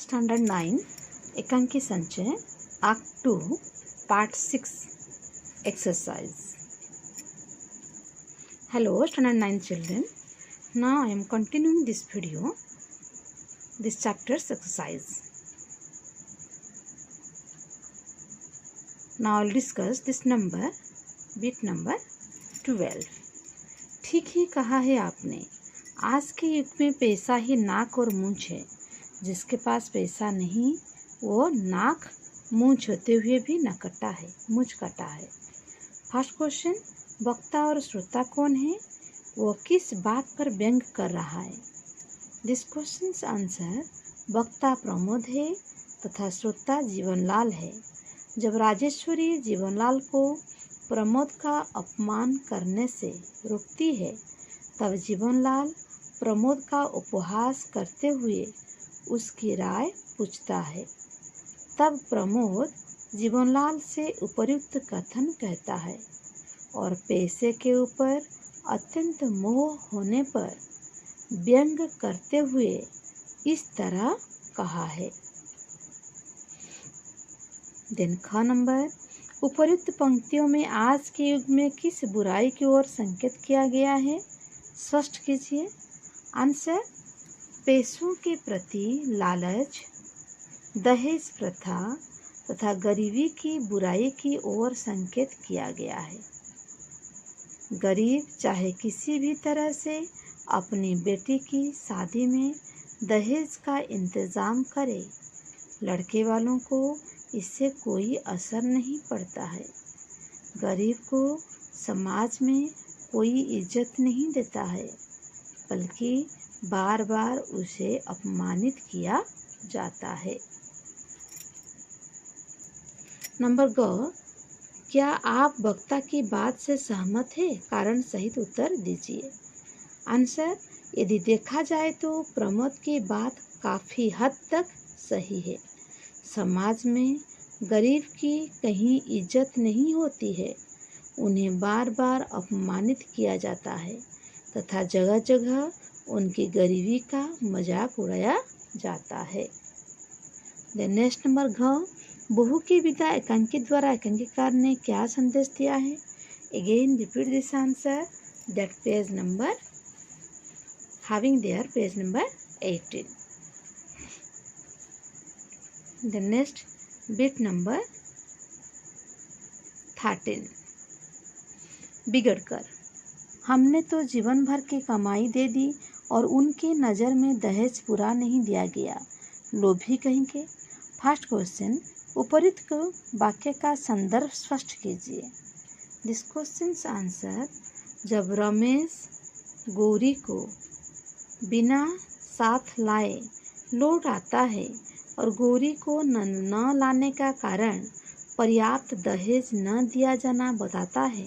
Standard 9 एकांकी संचय act 2 part 6 exercise. Hello standard 9 children. Now I am continuing this video, this chapter's exercise. Now I will discuss this number, bit number 12. ठीक ही कहा है आपने, आज के युग में पैसा ही नाक और मूंछ है। जिसके पास पैसा नहीं वो नाक मूंछ होते हुए भी नकटा है, मूंछ कटा है। फर्स्ट क्वेश्चन, वक्ता और श्रोता कौन है? वो किस बात पर व्यंग कर रहा है? दिस क्वेश्चन आंसर, वक्ता प्रमोद है तथा श्रोता जीवनलाल है। जब राजेश्वरी जीवनलाल को प्रमोद का अपमान करने से रोकती है तब जीवनलाल प्रमोद का उपहास करते हुए उसकी राय पूछता है। तब प्रमोद जीवनलाल से उपर्युक्त कथन कहता है और पैसे के ऊपर अत्यंत मोह होने पर व्यंग करते हुए इस तरह कहा है। देन ख नंबर, उपर्युक्त पंक्तियों में आज के युग में किस बुराई की ओर संकेत किया गया है? स्पष्ट कीजिए। आंसर, पैसों के प्रति लालच, दहेज प्रथा तथा गरीबी की बुराई की ओर संकेत किया गया है। गरीब चाहे किसी भी तरह से अपनी बेटी की शादी में दहेज का इंतजाम करे, लड़के वालों को इससे कोई असर नहीं पड़ता है। गरीब को समाज में कोई इज्जत नहीं देता है, बल्कि बार बार उसे अपमानित किया जाता है। नंबर ग, क्या आप वक्ता की बात से सहमत हैं? कारण सहित उत्तर दीजिए। आंसर, यदि देखा जाए तो प्रमोद की बात काफ़ी हद तक सही है। समाज में गरीब की कहीं इज्जत नहीं होती है, उन्हें बार बार अपमानित किया जाता है तथा जगह जगह उनकी गरीबी का मजाक उड़ाया जाता है। देन नेक्स्ट नंबर घ, बहू की विदा एकांकी द्वारा एकांकीकार ने क्या संदेश दिया है? Again repeat this answer, that page number having there page number 18. The next bit number 13. बिगड़कर, हमने तो जीवन भर की कमाई दे दी और उनकी नज़र में दहेज पूरा नहीं दिया गया, लोभी कहेंगे। फर्स्ट क्वेश्चन, उपर्युक्त वाक्य का संदर्भ स्पष्ट कीजिए। दिस क्वेश्चन आंसर, जब रमेश गौरी को बिना साथ लाए लौट आता है और गौरी को न लाने का कारण पर्याप्त दहेज न दिया जाना बताता है,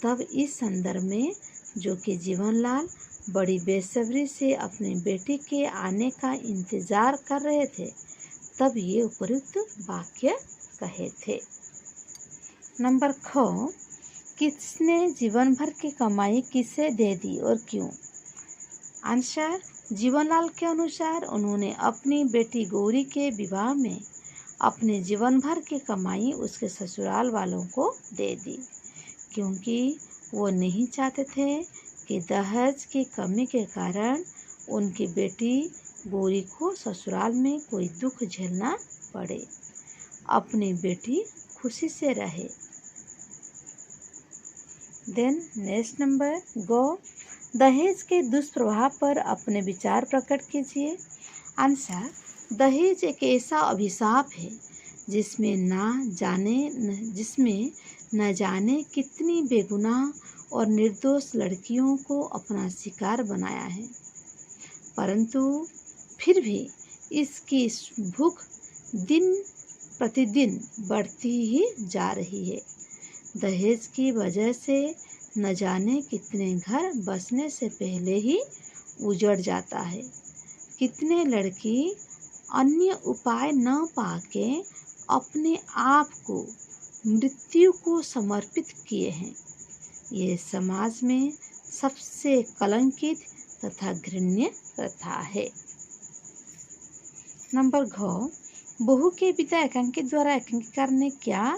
तब इस संदर्भ में जो कि जीवनलाल बड़ी बेसब्री से अपनी बेटी के आने का इंतजार कर रहे थे, तब ये उपयुक्त वाक्य कहे थे। नंबर ख, किसने जीवन भर की कमाई किसे दे दी और क्यों? आंसर, जीवनलाल के अनुसार उन्होंने अपनी बेटी गौरी के विवाह में अपने जीवन भर की कमाई उसके ससुराल वालों को दे दी, क्योंकि वो नहीं चाहते थे कि दहेज की कमी के कारण उनकी बेटी गौरी को ससुराल में कोई दुख झेलना पड़े, अपनी बेटी खुशी से रहे। देन नेक्स्ट नंबर गो, दहेज के दुष्प्रभाव पर अपने विचार प्रकट कीजिए। आंसर, दहेज एक ऐसा अभिशाप है जिसमें न जाने कितनी बेगुनाह और निर्दोष लड़कियों को अपना शिकार बनाया है, परंतु फिर भी इसकी भूख दिन प्रतिदिन बढ़ती ही जा रही है। दहेज की वजह से न जाने कितने घर बसने से पहले ही उजड़ जाता है, कितने लड़की अन्य उपाय न पाके अपने आप को मृत्यु को समर्पित किए हैं। ये समाज में सबसे कलंकित तथा घृण्य प्रथा है। नंबर घ, बहू के पिता एकांकी द्वारा एकांकीकार ने क्या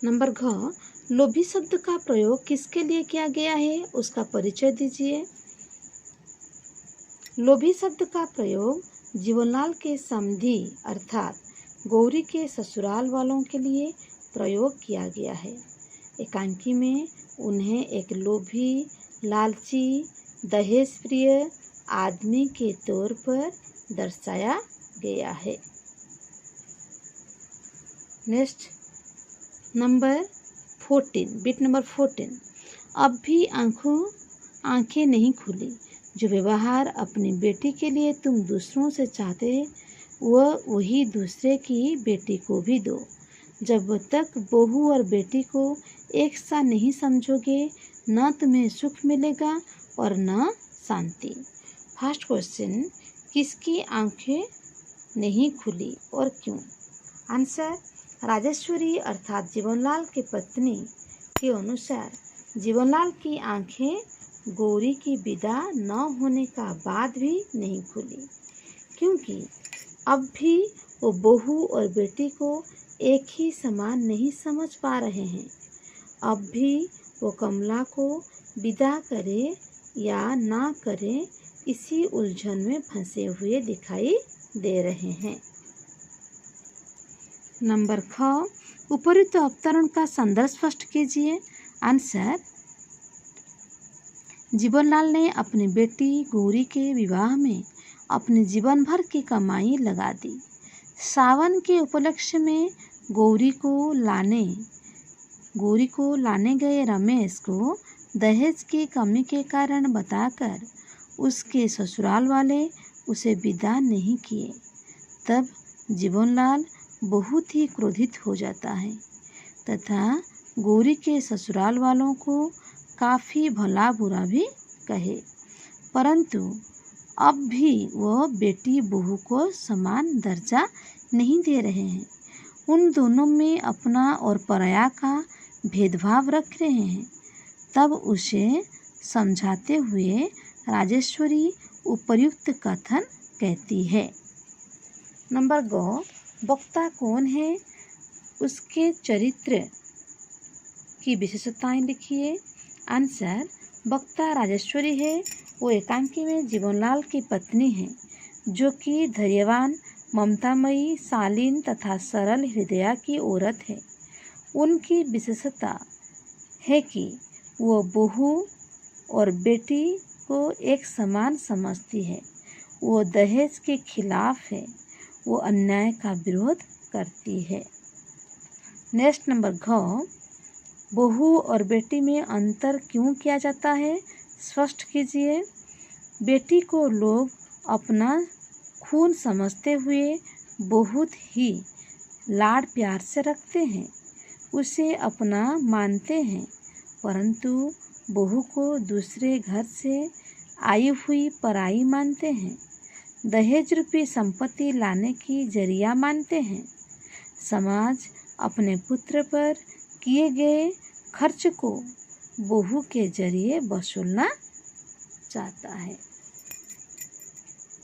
नंबर घ, लोभी शब्द का प्रयोग किसके लिए किया गया है, उसका परिचय दीजिए। लोभी शब्द का प्रयोग जीवनलाल के समधी अर्थात गौरी के ससुराल वालों के लिए प्रयोग किया गया है। एकांकी में उन्हें एक लोभी, लालची, दहेज प्रिय आदमी के तौर पर दर्शाया गया है। नेक्स्ट नंबर 14, बिट नंबर 14, अब भी आंखें नहीं खुली। जो व्यवहार अपनी बेटी के लिए तुम दूसरों से चाहते वही दूसरे की बेटी को भी दो। जब तक बहू और बेटी को एक सा नहीं समझोगे, न तुम्हें सुख मिलेगा और न शांति। फर्स्ट क्वेश्चन, किसकी आंखें नहीं खुली और क्यों? आंसर, राजेश्वरी अर्थात जीवनलाल की पत्नी के अनुसार जीवनलाल की आंखें गौरी की विदा न होने का बाद भी नहीं खुली, क्योंकि अब भी वो बहू और बेटी को एक ही समान नहीं समझ पा रहे हैं। अब भी वो कमला को विदा करे या ना करे, इसी उलझन में फंसे हुए दिखाई दे रहे हैं। नंबर ख, उपरोक्त अवतरण का संदर्भ स्पष्ट कीजिए। आंसर, जीवनलाल ने अपनी बेटी गौरी के विवाह में अपने जीवन भर की कमाई लगा दी। सावन के उपलक्ष्य में गौरी को लाने गए रमेश को दहेज की कमी के कारण बताकर उसके ससुराल वाले उसे विदा नहीं किए। तब जीवनलाल बहुत ही क्रोधित हो जाता है तथा गौरी के ससुराल वालों को काफ़ी भला बुरा भी कहे, परंतु अब भी वह बेटी बहू को समान दर्जा नहीं दे रहे हैं। उन दोनों में अपना और पराया का भेदभाव रख रहे हैं। तब उसे समझाते हुए राजेश्वरी उपर्युक्त कथन कहती है। नंबर ग, वक्ता कौन है, उसके चरित्र की विशेषताएं लिखिए। आंसर, वक्ता राजेश्वरी है। वो एकांकी में जीवनलाल की पत्नी है, जो कि धैर्यवान, ममतामयी, शालीन तथा सरल हृदय की औरत है। उनकी विशेषता है कि वो बहू और बेटी को एक समान समझती है। वो दहेज के खिलाफ है। वो अन्याय का विरोध करती है। नेक्स्ट नंबर घ, बहू और बेटी में अंतर क्यों किया जाता है, स्पष्ट कीजिए। बेटी को लोग अपना खून समझते हुए बहुत ही लाड़ प्यार से रखते हैं, उसे अपना मानते हैं, परंतु बहू को दूसरे घर से आई हुई पराई मानते हैं, दहेज रूपी संपत्ति लाने की जरिया मानते हैं। समाज अपने पुत्र पर किए गए खर्च को बहू के जरिए वसूलना चाहता है।